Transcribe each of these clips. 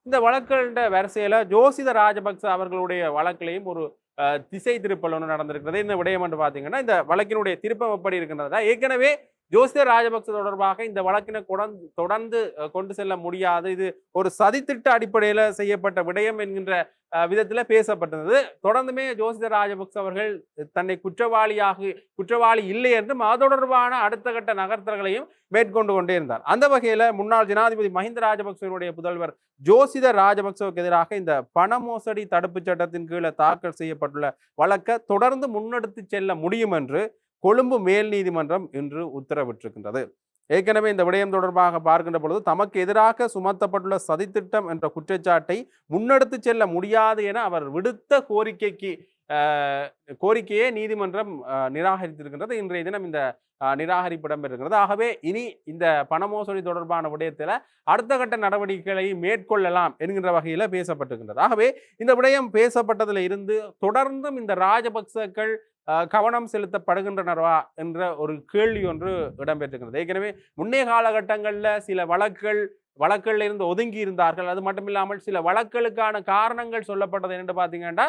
இந்த வழக்குகள வரிசையில ஜோசித ராஜபக்ச அவர்களுடைய வழக்கிலையும் ஒரு திசை திருப்பல் ஒன்று நடந்திருக்கிறது. இந்த விடயம் என்று பார்த்தீங்கன்னா, இந்த வழக்கினுடைய திருப்பம் எப்படி இருக்கின்றதா, ஏற்கனவே ஜோசித ராஜபக்ச தொடர்பாக இந்த வழக்கினை தொடர்ந்து கொண்டு செல்ல முடியாது, இது ஒரு சதித்திட்ட அடிப்படையில் செய்யப்பட்ட விடயம் என்கின்ற விதத்தில் பேசப்பட்டது. தொடர்ந்துமே ஜோசித ராஜபக்ச அவர்கள் தன்னை குற்றவாளி இல்லை என்றும் அது தொடர்பான அடுத்த கட்ட நகர்த்தல்களையும் மேற்கொண்டு கொண்டே இருந்தார். அந்த வகையில் முன்னாள் ஜனாதிபதி மஹிந்த ராஜபக்சனுடைய புதல்வர் ஜோசித ராஜபக்சவுக்கு எதிராக இந்த பண மோசடி தடுப்பு சட்டத்தின் கீழே தாக்கல் செய்யப்பட்டுள்ள வழக்கை தொடர்ந்து முன்னெடுத்து செல்ல முடியும் என்று கொழும்பு மேல் நீதிமன்றம் இன்று உத்தரவிட்டிருக்கின்றது. ஏற்கனவே இந்த விடயம் தொடர்பாக பார்க்கின்ற பொழுது தமக்கு எதிராக சுமத்தப்பட்டுள்ள சதித்திட்டம் என்ற குற்றச்சாட்டை முன்னெடுத்து செல்ல முடியாது என அவர் விடுத்த கோரிக்கையை நீதிமன்றம் நிராகரித்திருக்கின்றது. இன்றைய தினம் இந்த நிராகரிப்பு இடம்பெறுகிறது. ஆகவே இனி இந்த பண மோசடி தொடர்பான விடயத்தில் அடுத்த கட்ட நடவடிக்கைகளை மேற்கொள்ளலாம் என்கின்ற வகையில் பேசப்பட்டிருக்கின்றது. ஆகவே இந்த விடயம் பேசப்பட்டதில் இருந்து தொடர்ந்தும் இந்த ராஜபக்சர்கள் கவனம் செலுத்தப்படுகின்றனரா என்ற ஒரு கேள்வி ஒன்று இடம்பெற்றிருக்கிறது. ஏற்கனவே முன்னே காலகட்டங்களில் சில வழக்குகளில் இருந்து ஒதுங்கி இருந்தார்கள். அது மட்டும் இல்லாமல் சில வழக்குகளுக்கான காரணங்கள் சொல்லப்பட்டது என்று பார்த்தீங்கன்னா,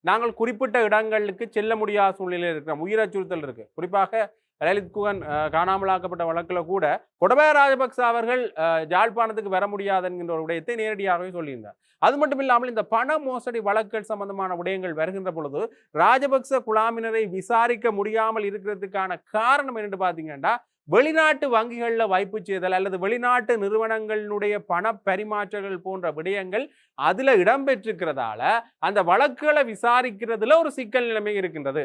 நாங்கள் குறிப்பிட்ட இடங்களுக்கு செல்ல முடியாத சூழ்நிலையில் இருக்கிறோம், உயிர் அச்சுறுத்தல் இருக்கு. குறிப்பாக லலித் குகன் காணாமலாக்கப்பட்ட வழக்கில் கூட கொடபாய ராஜபக்ச அவர்கள் யாழ்ப்பாணத்துக்கு வர முடியாது என்கின்ற ஒரு விடயத்தை நேரடியாகவே சொல்லியிருந்தார். அது மட்டும் இல்லாமல் இந்த பண மோசடி வழக்குகள் சம்பந்தமான விடயங்கள் வருகின்ற பொழுது ராஜபக்ச குழாமினரை விசாரிக்க முடியாமல் இருக்கிறதுக்கான காரணம் என்று பார்த்தீங்கன்னா, வெளிநாட்டு வங்கிகளில் வைப்பு செய்தல் அல்லது வெளிநாட்டு நிறுவனங்களுடைய பண பரிமாற்றங்கள் போன்ற விடயங்கள் அதுல இடம்பெற்றிருக்கிறதால அந்த வழக்குகளை விசாரிக்கிறதுல ஒரு சிக்கல் நிலைமை இருக்கின்றது.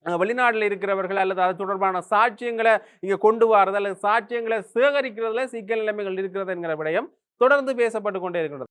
வெளிநாட்டில் இருக்கிறவர்கள் அல்லது அது தொடர்பான சாட்சியங்களை இங்க கொண்டு வரது அல்லது சாட்சியங்களை சேகரிக்கிறதுல சிக்கல் நிலைமைகள் இருக்கிறது என்கிற விடயம் தொடர்ந்து பேசப்பட்டு கொண்டே இருக்கிறது.